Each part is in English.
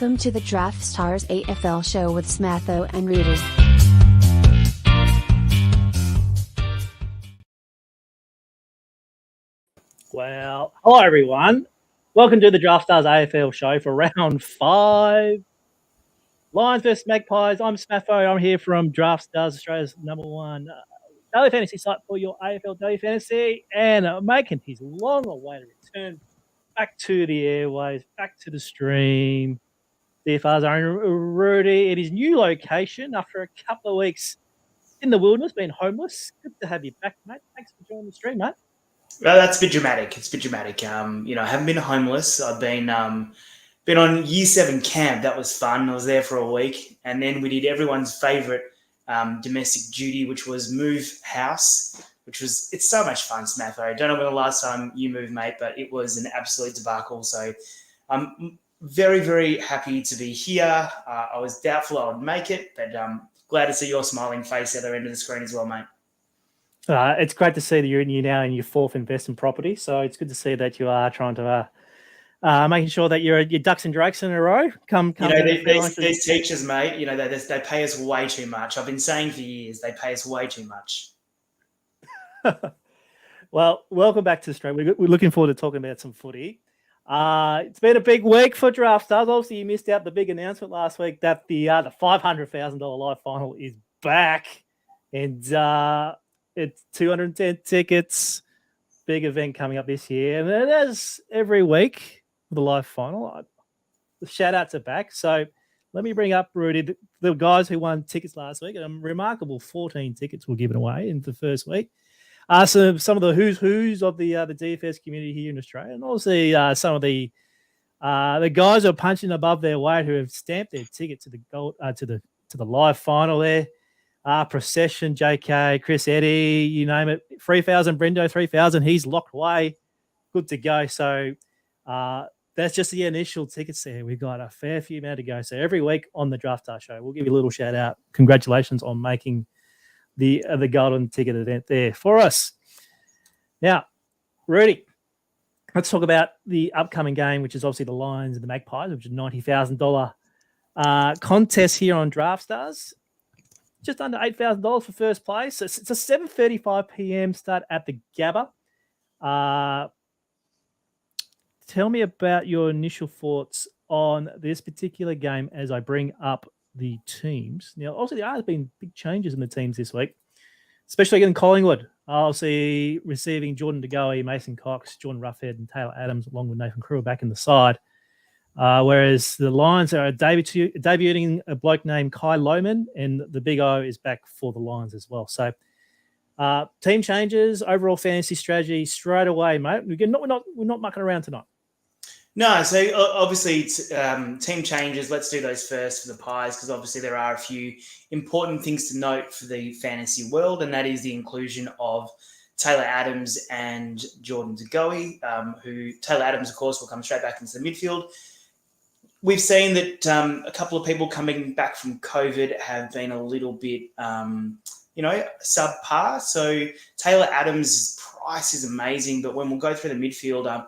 Welcome to the Draftstars AFL show with Smatho and Roody. Well, hello everyone. Welcome to the Draftstars AFL show for round 5. Lions vs Magpies. I'm Smatho. I'm here from Draftstars, Australia's #1 daily fantasy site for your AFL Daily Fantasy, and making his long-awaited return back to the airwaves, back to the stream. DFR's own Roody at his new location after a couple of weeks in the wilderness, being homeless. Good to have you back, mate. Thanks for joining the stream, mate. Well, that's a bit dramatic. It's a bit dramatic. I haven't been homeless. I've been on Year 7 camp. That was fun. I was there for a week. And then we did everyone's favourite domestic duty, which was move house, it's so much fun, Smatho. I don't know when the last time you moved, mate, but it was an absolute debacle. So I'm very, very happy to be here. I was doubtful I would make it, but glad to see your smiling face at the other end of the screen as well, mate. It's great to see that you're now in your 4th investment property. So it's good to see that you are trying to making sure that your ducks and drakes in a row. These teachers, mate, they pay us way too much. I've been saying for years they pay us way too much. Well, welcome back to the stream. We're looking forward to talking about some footy. It's been a big week for Draftstars. Obviously, you missed out the big announcement last week that the $500,000 live final is back, and it's 210 tickets. Big event coming up this year, and as every week for the live final, the shout-outs are back. So let me bring up Roody, the guys who won tickets last week. A remarkable 14 tickets were given away in the first week. So some of the who's of the DFS community here in Australia, and obviously some of the guys who are punching above their weight, who have stamped their ticket to the gold to the live final there. Procession, JK, Chris Eddy, you name it. 3,000 Brindo, 3,000. He's locked away, good to go. So that's just the initial tickets there. We've got a fair few more to go. So every week on the Draftstar show, we'll give you a little shout out. Congratulations on making the golden ticket event there for us. Now, Roody, let's talk about the upcoming game, which is obviously the Lions and the Magpies, which is a $90,000 contest here on Draftstars. Just under $8,000 for first place. It's a 7:35 p.m. start at the Gabba. Tell me about your initial thoughts on this particular game as I bring up the teams. Now, obviously, there have been big changes in the teams this week, especially in Collingwood. I'll see receiving Jordan De Goey, Mason Cox, Jordan Roughhead, and Taylor Adams, along with Nathan Crew back in the side. Whereas the Lions are debuting a bloke named Kai Lohman, and the Big O is back for the Lions as well. So, team changes, overall fantasy strategy straight away, mate. We're not mucking around tonight. No, so obviously it's, team changes. Let's do those first for the Pies, because obviously there are a few important things to note for the fantasy world, and that is the inclusion of Taylor Adams and Jordan De Goey, who Taylor Adams, of course, will come straight back into the midfield. We've seen that a couple of people coming back from COVID have been a little bit, subpar. So Taylor Adams' price is amazing, but when we'll go through the midfield,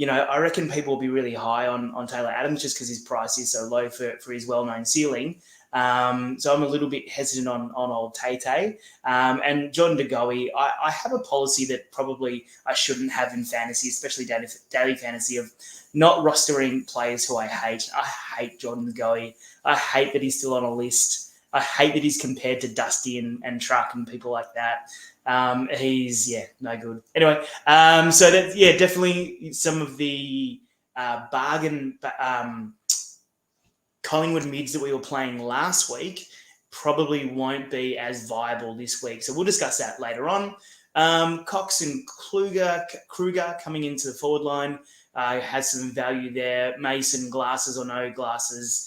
I reckon people will be really high on Taylor Adams just because his price is so low for his well-known ceiling. So I'm a little bit hesitant on old Tay. And Jordan De Goey, I have a policy that probably I shouldn't have in fantasy, especially daily fantasy, of not rostering players who I hate. I hate Jordan De Goey. I hate that he's still on a list. I hate that he's compared to Dusty and Truck and people like that. He's no good. Anyway, so that definitely some of the bargain Collingwood mids that we were playing last week probably won't be as viable this week. So we'll discuss that later on. Cox and Kruger coming into the forward line has some value there. Mason, glasses or no glasses,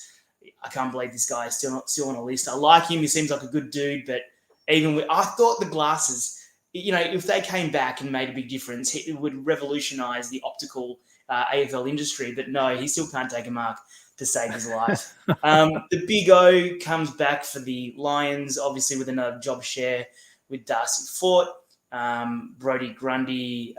I can't believe this guy is still on a list. I like him. He seems like a good dude, but I thought the glasses, if they came back and made a big difference, it would revolutionise the optical AFL industry. But no, he still can't take a mark to save his life. The Big O comes back for the Lions, obviously with another job share with Darcy Fort. Brodie Grundy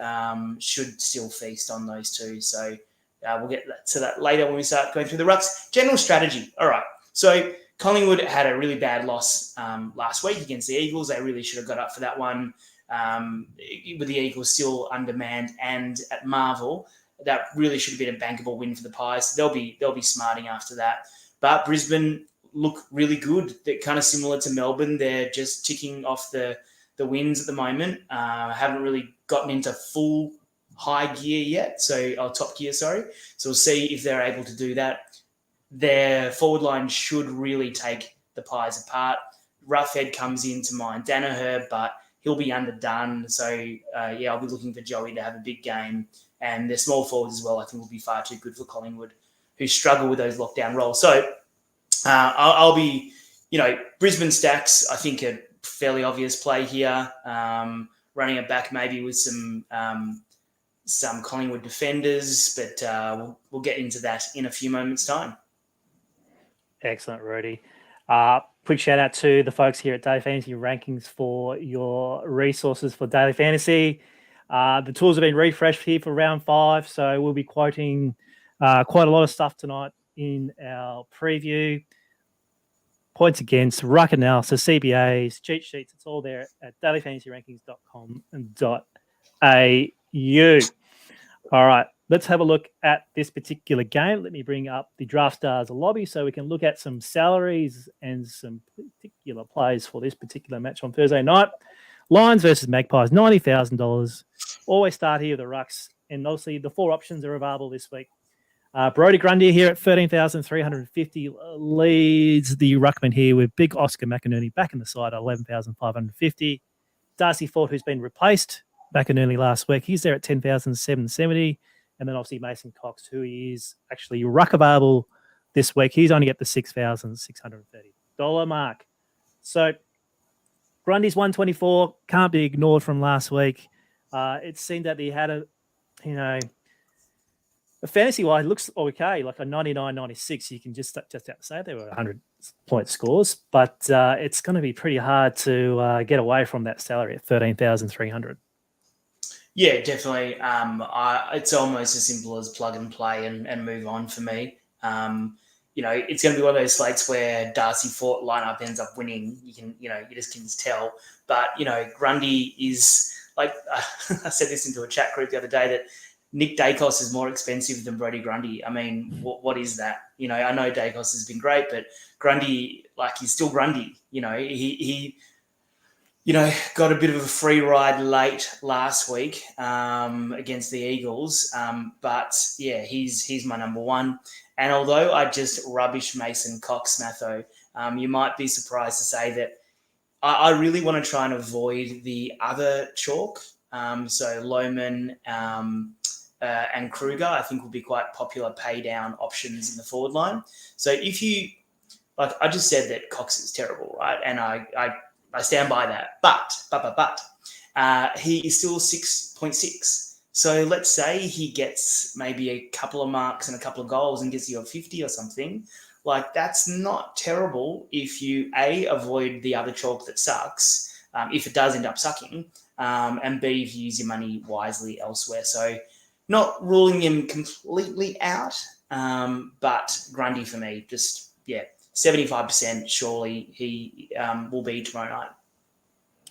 should still feast on those two. So we'll get to that later when we start going through the rucks. General strategy. All right. So Collingwood had a really bad loss last week against the Eagles. They really should have got up for that one. With the Eagles still undermanned and at Marvel, that really should have been a bankable win for the Pies. They'll be smarting after that. But Brisbane look really good. They're kind of similar to Melbourne. They're just ticking off the wins at the moment. Haven't really gotten into full high gear yet. Top gear, sorry. So we'll see if they're able to do that. Their forward line should really take the Pies apart. Roughhead comes into mind, Danaher, but he'll be underdone. So, I'll be looking for Joey to have a big game. And their small forwards as well, I think, will be far too good for Collingwood, who struggle with those lockdown roles. So I'll be, Brisbane stacks, I think, a fairly obvious play here. Running it back maybe with some Collingwood defenders, but we'll get into that in a few moments' time. Excellent, Roody. Quick shout out to the folks here at Daily Fantasy Rankings for your resources for Daily Fantasy. The tools have been refreshed here for round 5, so we'll be quoting quite a lot of stuff tonight in our preview. Points against, ruck analysis, CBAs, cheat sheets, it's all there at dailyfantasyrankings.com.au. All right, let's have a look at this particular game. Let me bring up the Draftstars Lobby so we can look at some salaries and some particular plays for this particular match on Thursday night. Lions versus Magpies, $90,000. Always start here with the rucks, and obviously the 4 options are available this week. Brody Grundy here at 13,350 leads the ruckman here with big Oscar McInerney back in the side at 11,550. Darcy Ford, who's been replaced back in early last week, he's there at 10,770. And then obviously Mason Cox, who is actually ruck available this week. He's only at the $6,630 mark. So Grundy's 124, can't be ignored from last week. It seemed that he had fantasy-wise, looks okay, like a 99-96. You can just have to say they were 100-point scores, but it's going to be pretty hard to get away from that salary at 13,300. Yeah, definitely. It's almost as simple as plug and play and move on for me. It's going to be one of those slates where Darcy Fort lineup ends up winning. You just can tell. But, Grundy is like, I said this into a chat group the other day that Nick Dacos is more expensive than Brody Grundy. I mean, what is that? I know Dacos has been great, but Grundy, he's still Grundy. He got a bit of a free ride late last week against the Eagles. But, yeah, he's my number one. And although I just rubbish Mason Cox, Smatho, you might be surprised to say that I really want to try and avoid the other chalk. So Lohman and Kruger, I think, will be quite popular pay down options in the forward line. So if you, I just said that Cox is terrible, right? And I stand by that. But he is still 6.6. So let's say he gets maybe a couple of marks and a couple of goals and gets you a 50 or something. That's not terrible if you, A, avoid the other chalk that sucks, if it does end up sucking, and B, if you use your money wisely elsewhere. So not ruling him completely out, but Grundy for me, just, 75% surely he will be tomorrow night.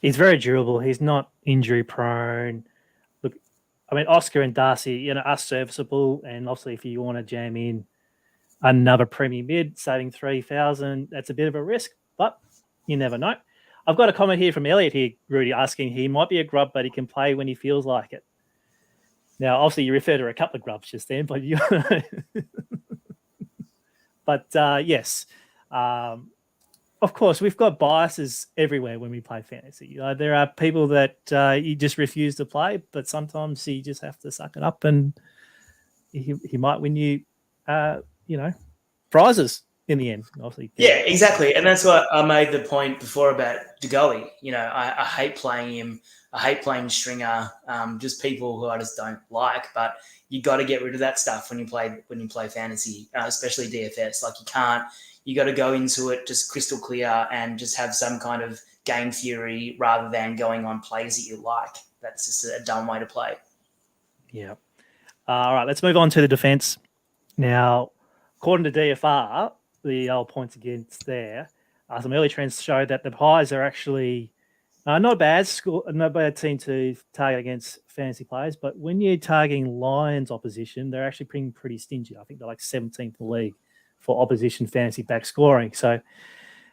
He's very durable. He's not injury prone. Look, I mean, Oscar and Darcy, are serviceable. And obviously, if you want to jam in another premium mid, saving 3,000, that's a bit of a risk, but you never know. I've got a comment here from Elliot here, Rudy, asking he might be a grub, but he can play when he feels like it. Now, obviously, you refer to a couple of grubs just then, but yes. Of course, we've got biases everywhere when we play fantasy. There are people that you just refuse to play, but sometimes you just have to suck it up, and he might win you, prizes in the end. Obviously, yeah, exactly, and that's what I made the point before about DeGoey. I hate playing him. I hate playing Stringer. Just people who I just don't like. But you got to get rid of that stuff when you play fantasy, especially DFS. You can't. You got to go into it just crystal clear and just have some kind of game theory rather than going on plays that you like. That's just a dumb way to play. Yeah. All right, let's move on to the defense. Now, according to DFR, the old points against there, some early trends show that the Pies are actually not a bad team to target against fantasy players, but when you're targeting Lions opposition, they're actually pretty stingy. I think they're like 17th in the league for opposition fantasy back scoring. So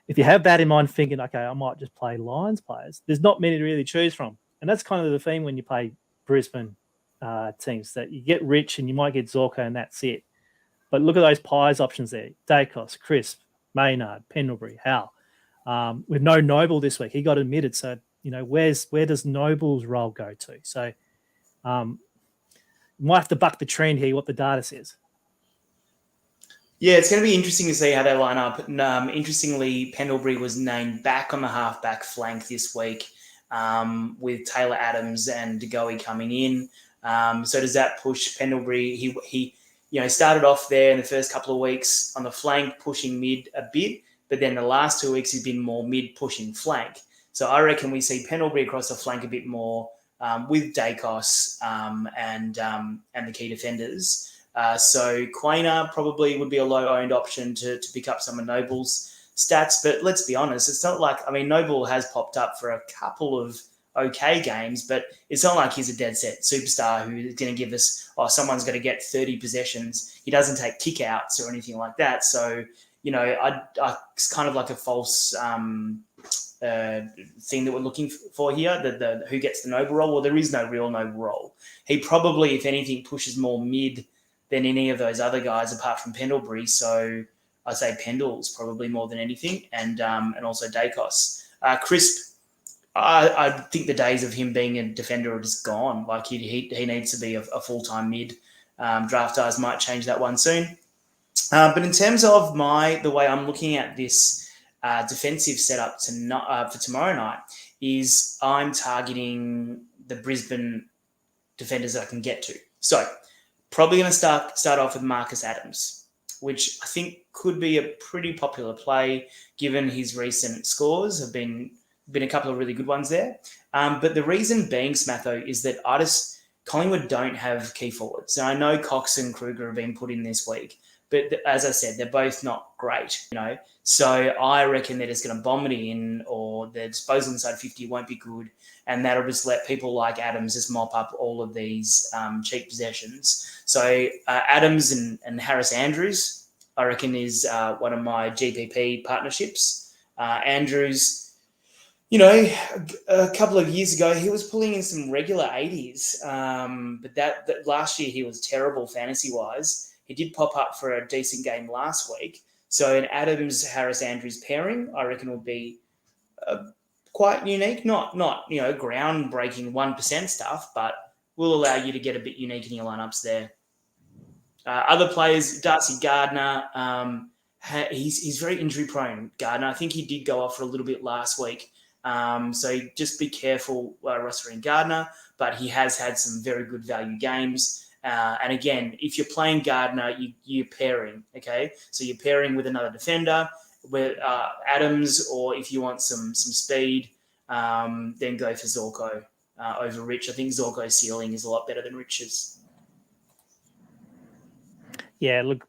if you have that in mind, thinking, okay, I might just play Lions players, there's not many to really choose from. And that's kind of the theme when you play Brisbane teams, that you get rich and you might get Zorko and that's it. But look at those Pies options there. Dacos, Crisp, Maynard, Pendlebury, Howe. With no Noble this week, he got admitted. So, where does Noble's role go to? So you might have to buck the trend here, what the data says. Yeah, it's going to be interesting to see how they line up. Interestingly, Pendlebury was named back on the halfback flank this week with Taylor Adams and DeGoey coming in. So does that push Pendlebury? He started off there in the first couple of weeks on the flank, pushing mid a bit, but then the last 2 weeks he's been more mid pushing flank. So I reckon we see Pendlebury across the flank a bit more with Dacos and the key defenders. So Quainer probably would be a low-owned option to pick up some of Noble's stats. But let's be honest, it's not like, Noble has popped up for a couple of okay games, but it's not like he's a dead set superstar who's going to give us, someone's going to get 30 possessions. He doesn't take kickouts or anything like that. So, it's kind of like a false thing that we're looking for here, the who gets the Noble role. Well, there is no real Noble role. He probably, if anything, pushes more mid than any of those other guys apart from Pendlebury. So I'd say Pendle's probably more than anything, and also Dacos. Crisp, I think the days of him being a defender are just gone. Like he needs to be a full-time mid. Draftstars might change that one soon. But in terms of the way I'm looking at this defensive setup for tomorrow night is I'm targeting the Brisbane defenders that I can get to. So probably going to start off with Marcus Adams, which I think could be a pretty popular play given his recent scores have been a couple of really good ones there. But the reason being, Smatho, is that Collingwood don't have key forwards. So I know Cox and Kruger have been put in this week, but as I said, they're both not great, So I reckon they're just going to bomb it in, or their disposal inside 50 won't be good, and that'll just let people like Adams just mop up all of these cheap possessions. So Adams and Harris Andrews, I reckon, is one of my GPP partnerships. Andrews, a couple of years ago, he was pulling in some regular 80s, but that last year he was terrible fantasy-wise. He did pop up for a decent game last week. So an Adams-Harris-Andrews pairing, I reckon, would be quite unique. Not groundbreaking 1% stuff, but will allow you to get a bit unique in your lineups there. Other players, Darcy Gardner, he's very injury-prone, Gardner. I think he did go off for a little bit last week. So just be careful rostering Gardner, but he has had some very good value games. And again, if you're playing Gardner, you're pairing, okay? So you're pairing with another defender, with Adams, or if you want some speed, then go for Zorko over Rich. I think Zorko's ceiling is a lot better than Rich's. Yeah, look,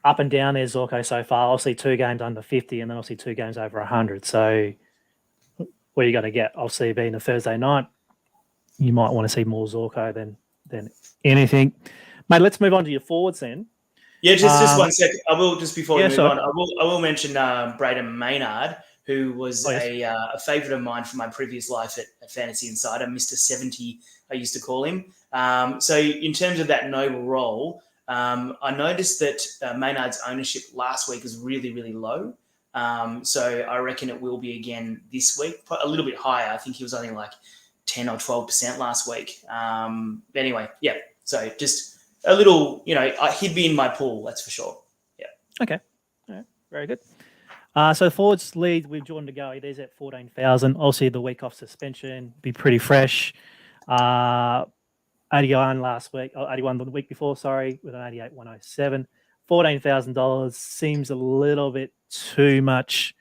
up and down there's Zorko so far. I'll see 2 games under 50, and then I'll see 2 games over 100. So what are you going to get? I'll see being a Thursday night, you might want to see more Zorko than anything. Mate, let's move on to your forwards then. Yeah, just 1 second. I will, just before we move on, I will mention Braden Maynard, who was a favourite of mine from my previous life at Fantasy Insider, Mr. 70, I used to call him. So in terms of that Noble role, I noticed that Maynard's ownership last week was really, really low. So I reckon it will be again this week, a little bit higher. I think he was only like 10 or 12% last week. But anyway, yeah. So just a little, he'd be in my pool, that's for sure. Yeah. Okay. All right. Very good. So forwards lead with Jordan DeGoey. There's at 14,000. Obviously, the week off suspension, be pretty fresh. 81 last week, 81 the week before, sorry, with an 88,107. $14,000 seems a little bit too much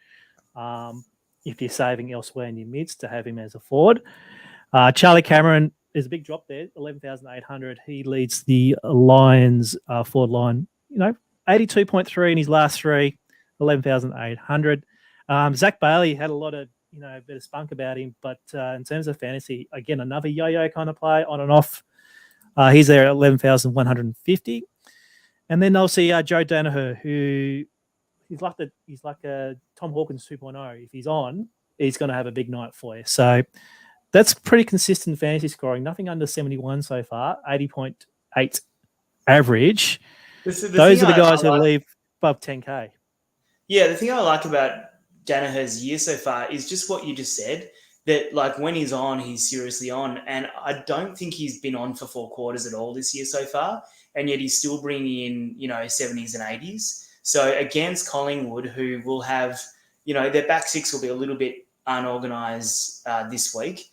if you're saving elsewhere in your midst to have him as a forward. Charlie Cameron, there's a big drop there, 11,800. He leads the Lions forward line, 82.3 in his last three, 11,800. Zach Bailey had a lot of, a bit of spunk about him, but in terms of fantasy, again, another yo-yo kind of play on and off. He's there at 11,150. And then obviously Joe Danaher, who he's like a Tom Hawkins 2.0. If he's on, he's going to have a big night for you. So that's pretty consistent fantasy scoring. Nothing under 71 so far, 80.8 average. Those are the guys who leave above 10K. Yeah, the thing I like about Danaher's year so far is just what you just said, that like when he's on, he's seriously on. And I don't think he's been on for 4 quarters at all this year so far. And yet he's still bringing in, 70s and 80s. So against Collingwood, who will have, their back six will be a little bit unorganised this week,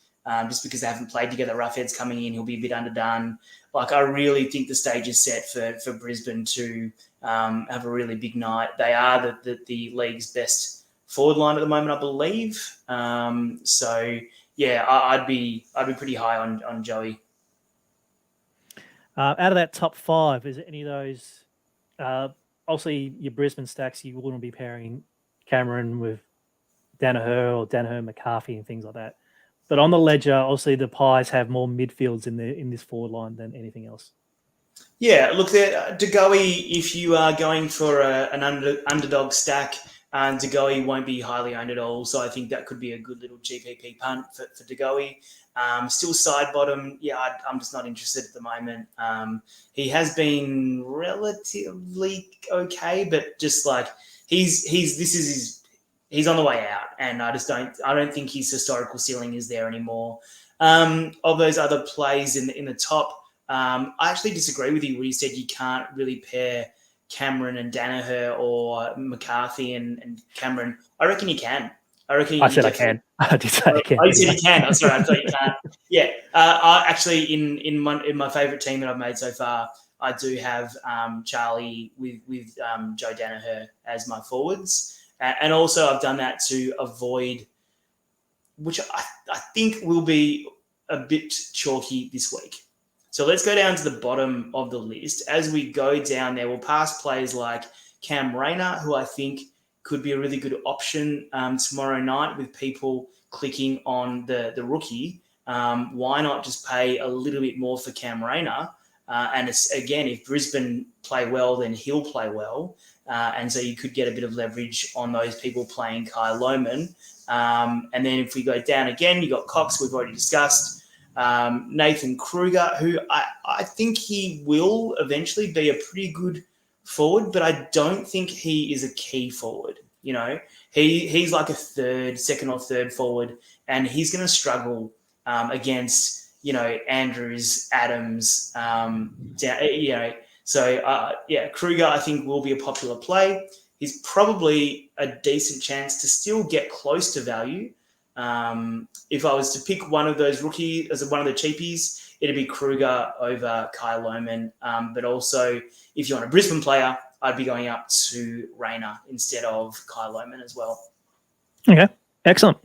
just because they haven't played together. Roughhead's coming in, he'll be a bit underdone. Like, I really think the stage is set for Brisbane to have a really big night. They are the league's best forward line at the moment, I believe. So yeah, I'd be pretty high on Joey. Out of that top 5, is there any of those? Obviously, your Brisbane stacks, you wouldn't be pairing Cameron with Danaher or Danaher McCarthy and things like that. But on the ledger, obviously, the Pies have more midfields in this forward line than anything else. Yeah, look, Degoe, if you are going for an underdog stack, Degoe won't be highly owned at all. So I think that could be a good little GPP punt for Degoe. Still side bottom. Yeah, I'm just not interested at the moment. He has been relatively okay, but just like he's on the way out, and I don't think his historical ceiling is there anymore. Of those other plays in the top, I actually disagree with you when you said you can't really pair Cameron and Danaher or McCarthy and Cameron. I reckon you can. I said I can. I did say I can. Oh, you said you can. I'm sorry, I thought you can't. Yeah. I actually, in my favourite team that I've made so far, I do have Charlie with Joe Danaher as my forwards. And also I've done that to avoid, which I think will be a bit chalky this week. So let's go down to the bottom of the list. As we go down there, we'll pass players like Cam Rayner, who I think could be a really good option tomorrow night with people clicking on the rookie. Why not just pay a little bit more for Cam Rayner? And again, if Brisbane play well, then he'll play well. And so you could get a bit of leverage on those people playing Kai Lohmann. And then if we go down again, you got Cox, we've already discussed. Nathan Kruger, who I think he will eventually be a pretty good forward, but I don't think he is a key forward. He's like a second or third forward, and he's going to struggle against, Andrews, Adams, So Kruger, I think, will be a popular play. He's probably a decent chance to still get close to value. If I was to pick one of those rookies as one of the cheapies, it'd be Kruger over Kai Lohmann. But also, if you want a Brisbane player, I'd be going up to Rayner instead of Kai Lohmann as well. Okay, excellent.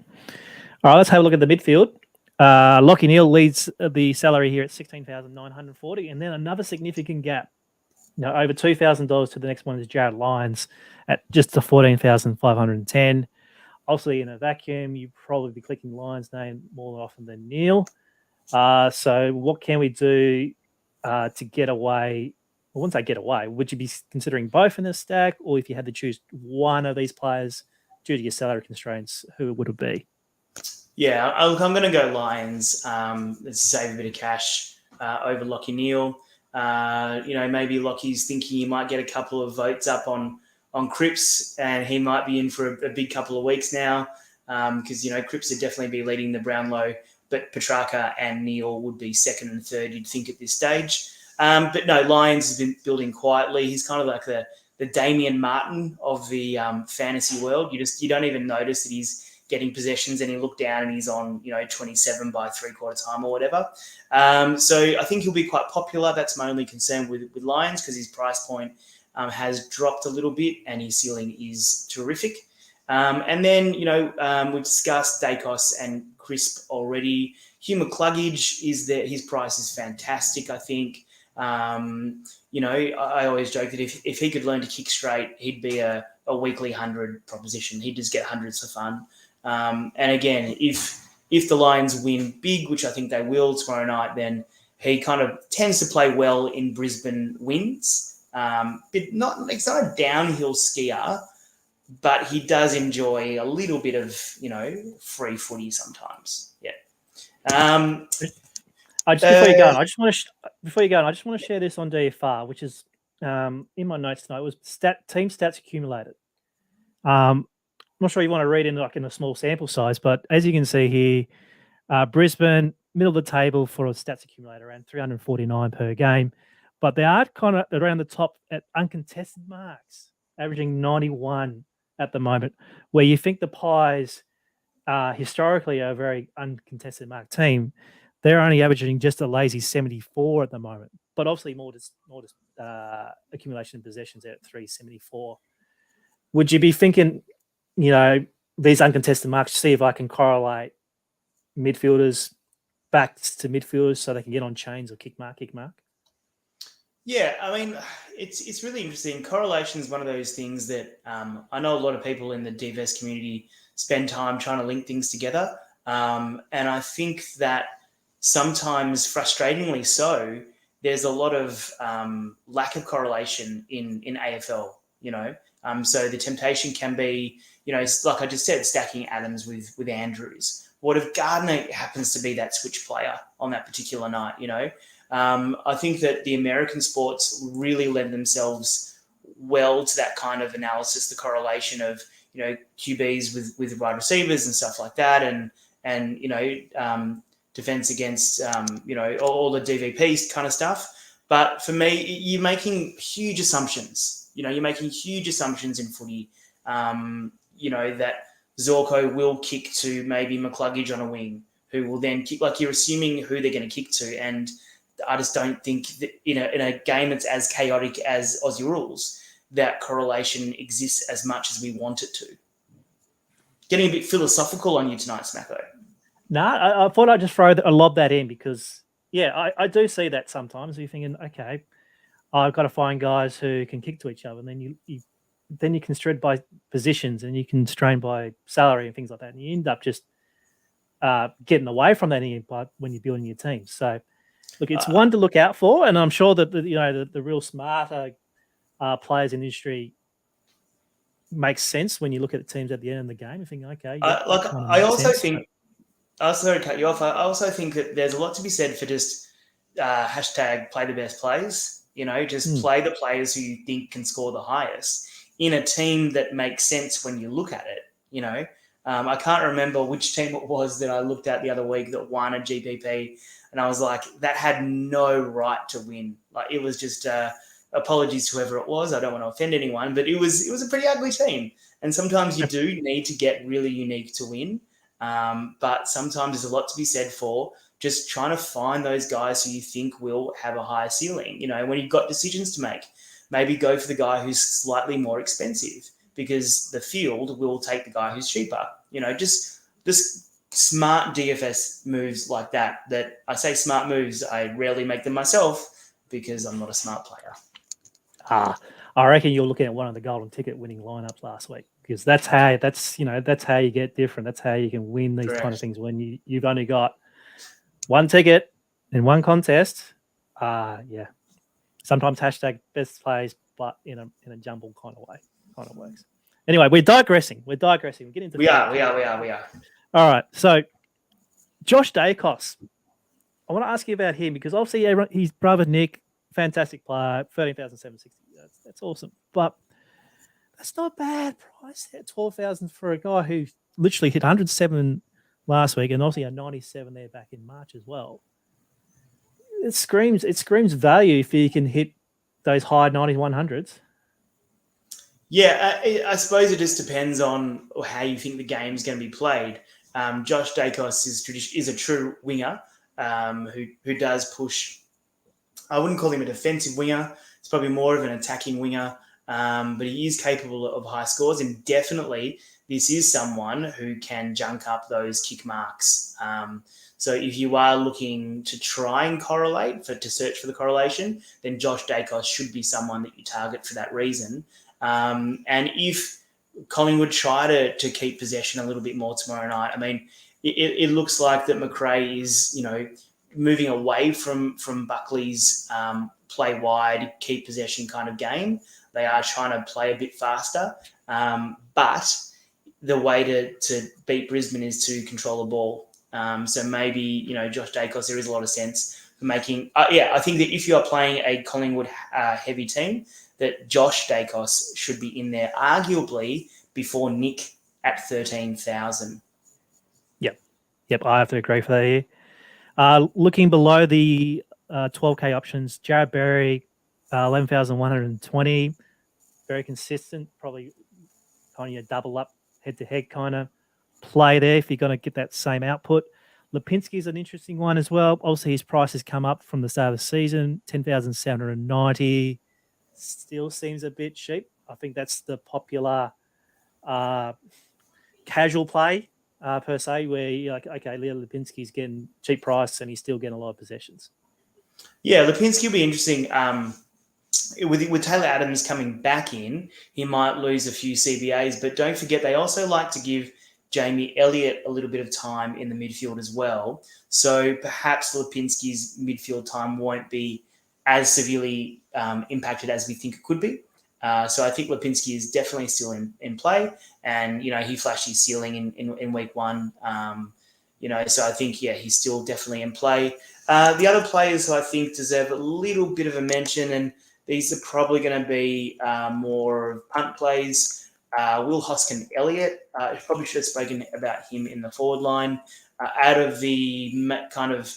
All right, let's have a look at the midfield. Lachie Neale leads the salary here at $16,940, and then another significant gap. Over $2,000 to the next one is Jared Lyons at just the $14,510. Obviously, in a vacuum, you'd probably be clicking Lyons' name more often than Neale. So what can we do to get away? Well, once I get away, would you be considering both in this stack? Or if you had to choose one of these players due to your salary constraints, who would it be? Yeah, I'm going to go Lions. Let's save a bit of cash over Lachie Neale. Maybe Lockie's thinking he might get a couple of votes up on Cripps, and he might be in for a big couple of weeks now because, Cripps would definitely be leading the Brownlow, but Petrarca and Neale would be second and third, you'd think, at this stage. But no, Lyons has been building quietly. He's kind of like the Damian Martin of the fantasy world. You don't even notice that he's getting possessions, and you look down and he's on 27 by 3/4 time or whatever. So I think he'll be quite popular. That's my only concern with Lyons, because his price point has dropped a little bit and his ceiling is terrific. And then we've discussed Dacos and Crisp already. Hugh McCluggage is there. His price is fantastic, I think. I always joke that if he could learn to kick straight, he'd be a weekly 100 proposition. He'd just get hundreds for fun. And again, if the Lions win big, which I think they will tomorrow night, then he kind of tends to play well in Brisbane wins. But it's not a downhill skier, but he does enjoy a little bit of, free footy sometimes. Yeah. Before you go, I just want to share this on DFR, which is in my notes tonight. It was team stats accumulated. I'm not sure you want to read in in a small sample size, but as you can see here, Brisbane middle of the table for a stats accumulator, around 349 per game, but they are kind of around the top at uncontested marks, averaging 91 at the moment. Where you think the Pies historically are a very uncontested mark team, they're only averaging just a lazy 74 at the moment, but obviously more accumulation of possessions at 374. Would you be thinking, these uncontested marks, see if I can correlate midfielders back to midfielders so they can get on chains or kick mark? Yeah, I mean, it's really interesting. Correlation is one of those things that I know a lot of people in the DVS community spend time trying to link things together. And I think that sometimes, frustratingly so, there's a lot of lack of correlation in AFL, So the temptation can be, like I just said, stacking Adams with Andrews. What if Gardner happens to be that switch player on that particular night, I think that the American sports really lend themselves well to that kind of analysis, the correlation of, QBs with wide receivers and stuff like that. And defense against, all the DVP kind of stuff. But for me, you're making huge assumptions. You're making huge assumptions in footy, that Zorko will kick to maybe McCluggage on a wing, who will then kick, like you're assuming who they're going to kick to. And I just don't think that in a game that's as chaotic as Aussie rules, that correlation exists as much as we want it to. Getting a bit philosophical on you tonight, Smatho. No, I thought I'd just lob that in because, I do see that sometimes. You're thinking, okay, I've got to find guys who can kick to each other, and then you can strain by positions and you can strain by salary and things like that, and you end up just getting away from that when you're building your team. So, look, it's one to look out for, and I'm sure that the real smarter players in the industry makes sense when you look at the teams at the end of the game. You think, okay, I also think. Sorry to cut you off. I also think that there's a lot to be said for just hashtag play the best players. Play the players who you think can score the highest in a team that makes sense when you look at it. I can't remember which team it was that I looked at the other week that won a GPP, and I was like, that had no right to win. Like, it was just apologies to whoever it was. I don't want to offend anyone, but it was a pretty ugly team. And sometimes you do need to get really unique to win. But sometimes there's a lot to be said for just trying to find those guys who you think will have a higher ceiling. When you've got decisions to make, maybe go for the guy who's slightly more expensive because the field will take the guy who's cheaper. Just smart DFS moves like that I say smart moves. I rarely make them myself because I'm not a smart player. I reckon you're looking at one of the golden ticket winning lineups last week, because that's how you get different. That's how you can win these kind of things when you've only got one ticket in one contest. Sometimes hashtag best plays, but in a jumble kind of way, kind of works. Anyway, we're digressing. We're getting into we are. All right, so Josh Dacos, I want to ask you about him because obviously his brother Nick, fantastic player, 13,760. That's awesome, but that's not a bad price at 12,000 for a guy who literally hit 107 last week and obviously had 97 there back in March as well. It screams value if you can hit those high 90s, 100s. Yeah, I suppose it just depends on how you think the game's going to be played. Josh Dacos is a true winger who does push. I wouldn't call him a defensive winger. It's probably more of an attacking winger. but he is capable of high scores, and definitely this is someone who can junk up those kick marks. So if you are looking to try and correlate, to search for the correlation, then Josh Dacos should be someone that you target for that reason. And if Collingwood try to keep possession a little bit more tomorrow night, I mean, it looks like that McRae is, moving away from Buckley's play wide, keep possession kind of game. They are trying to play a bit faster, but the way to beat Brisbane is to control the ball. So maybe, Josh Dacos, there is a lot of sense for making... I think that if you are playing a Collingwood heavy team, that Josh Dacos should be in there, arguably before Nick at 13,000. Yep, I have to agree for that here. Looking below the 12K options, Jared Berry, 11,120. Very consistent, probably kind of double up head-to-head kind of play there if you're going to get that same output. Lipinski is an interesting one as well. Obviously, his price has come up from the start of the season, 10,790. Still seems a bit cheap. I think that's the popular casual play per se, where you're like, okay, Leo Lipinski's getting cheap price and he's still getting a lot of possessions. Yeah, Lipinski will be interesting. With Taylor Adams coming back in, he might lose a few CBAs, but don't forget they also like to give Jamie Elliott a little bit of time in the midfield as well. So perhaps Lipinski's midfield time won't be as severely impacted as we think it could be. So I think Lipinski is definitely still in play, and he flashed his ceiling in week one. So I think he's still definitely in play. The other players who I think deserve a little bit of a mention, and these are probably going to be more punt plays. Will Hoskin-Elliott, probably should have spoken about him in the forward line. Out of the kind of,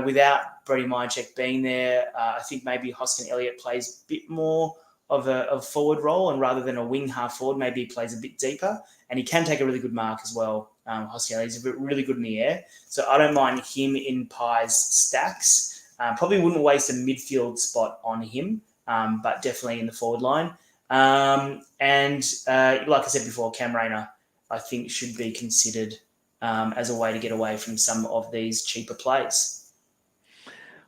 without Brody Myercheck being there, I think maybe Hoskin-Elliott plays a bit more of a forward role, and rather than a wing half forward, maybe he plays a bit deeper, and he can take a really good mark as well. Hoskin-Elliott's really good in the air, so I don't mind him in Pie's stacks. Probably wouldn't waste a midfield spot on him, but definitely in the forward line. And like I said before, Cam Rayner, I think, should be considered as a way to get away from some of these cheaper plays.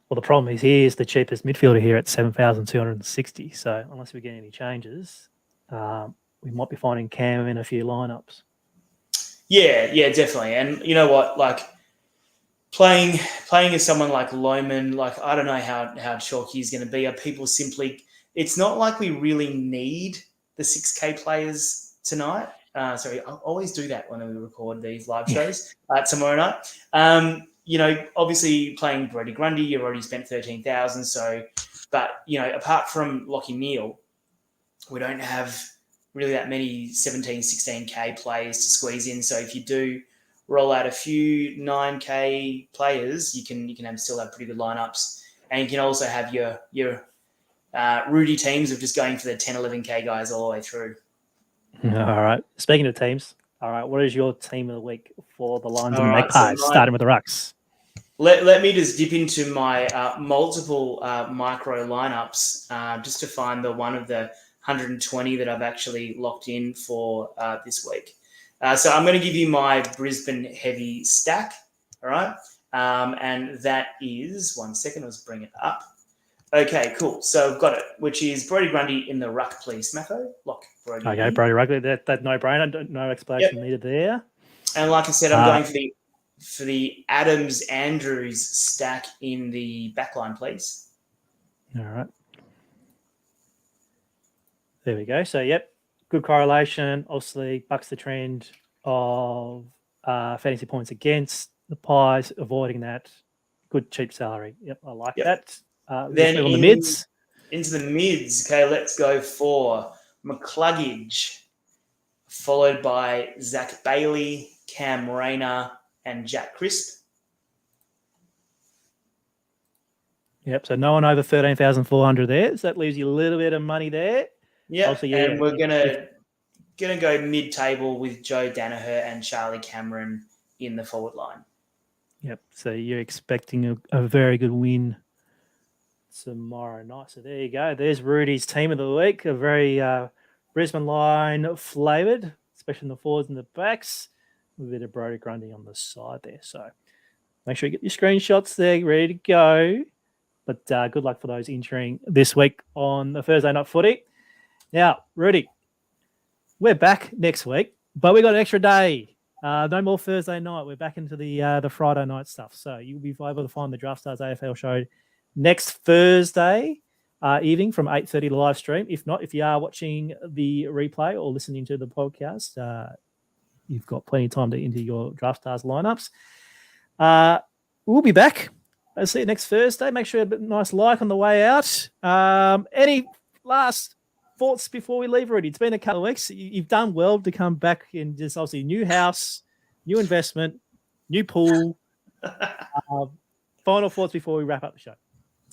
Well, the problem is he is the cheapest midfielder here at 7,260. So unless we get any changes, we might be finding Cam in a few lineups. Yeah, definitely. And you know what? Like playing as someone like Lohman, like I don't know how chalky he's going to be. Are people simply? It's not like we really need the 6K players tonight. Sorry, I always do that when we record these live shows tomorrow night. Obviously playing Brody Grundy, you've already spent 13,000. So, but apart from Lachie Neale, we don't have really that many 17, 16K players to squeeze in. So if you do roll out a few 9K players, you can still have pretty good lineups, and you can also have your Roody teams of just going for the 10, 11K guys all the way through. All right. Speaking of teams, all right, what is your team of the week for the Lions and the Right, Magpies, starting with the Rucks? Let me just dip into my multiple micro lineups just to find the one of the 120 that I've actually locked in for this week. So I'm going to give you my Brisbane heavy stack, all right? And that is, 1 second, let's bring it up. Okay, cool. So I've got it, which is Brody Grundy in the ruck, please. Smatho, lock Brody. Okay, Brody Grundy, that no-brainer, no explanation needed there. And like I said, I'm going for the Adams-Andrews stack in the backline, please. All right. There we go. So, good correlation. Obviously, bucks the trend of fantasy points against the Pies, avoiding that. Good, cheap salary. Yep, I like that. Then move on the mids. Into the mids. Okay, let's go for McCluggage, followed by Zach Bailey, Cam Rayner, and Jack Crisp. Yep, so no one over 13,400 there. So that leaves you a little bit of money there. Yeah, and we're gonna go mid-table with Joe Danaher and Charlie Cameron in the forward line. Yep, so you're expecting a very good win tomorrow night. So there you go. There's Roody's team of the week. A very Brisbane line flavoured, especially in the forwards and the backs. With a bit of Brody Grundy on the side there. So make sure you get your screenshots there, ready to go. But good luck for those entering this week on the Thursday night footy. Now, Rudy, we're back next week, but we got an extra day. No more Thursday night. We're back into the Friday night stuff. So you'll be able to find the Draftstars AFL show next Thursday evening from 8:30 live stream. If not, if you are watching the replay or listening to the podcast, you've got plenty of time to enter your Draftstars lineups. We'll be back. I'll see you next Thursday. Make sure you have a nice like on the way out. Any last thoughts before we leave, Rudy? It's been a couple of weeks. You've done well to come back in just obviously new house, new investment, new pool. Final thoughts before we wrap up the show.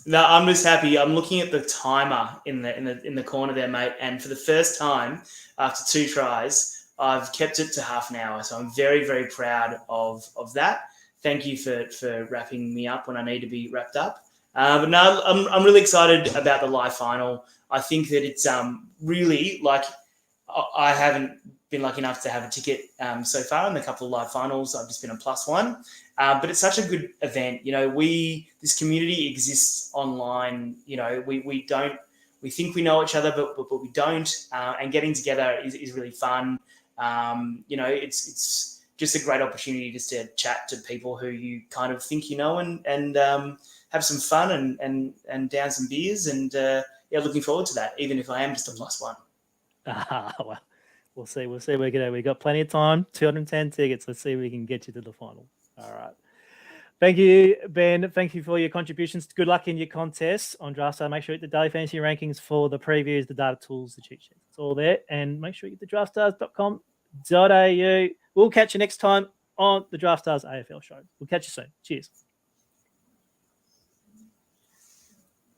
No, I'm just happy. I'm looking at the timer in the corner there, mate. And for the first time after 2 tries, I've kept it to half an hour. So I'm very, very proud of that. Thank you for wrapping me up when I need to be wrapped up. But no, I'm really excited about the live final. I think that it's really like I haven't been lucky enough to have a ticket so far in the couple of live finals. I've just been a +1. But it's such a good event. You know, this community exists online. You know, we think we know each other, but we don't. And getting together is really fun. You know, it's just a great opportunity just to chat to people who you kind of think you know and have some fun and down some beers and looking forward to that, even if I am just a +1. Well, we'll see. We've got plenty of time. 210 tickets. Let's see if we can get you to the final. All right. Thank you, Ben. Thank you for your contributions. Good luck in your contests on Draftstar. Make sure you get the Daily Fantasy rankings for the previews, the data tools, the cheat sheets. It's all there. And make sure you get the draftstars.com.au. We'll catch you next time on the Draftstars AFL show. We'll catch you soon. Cheers.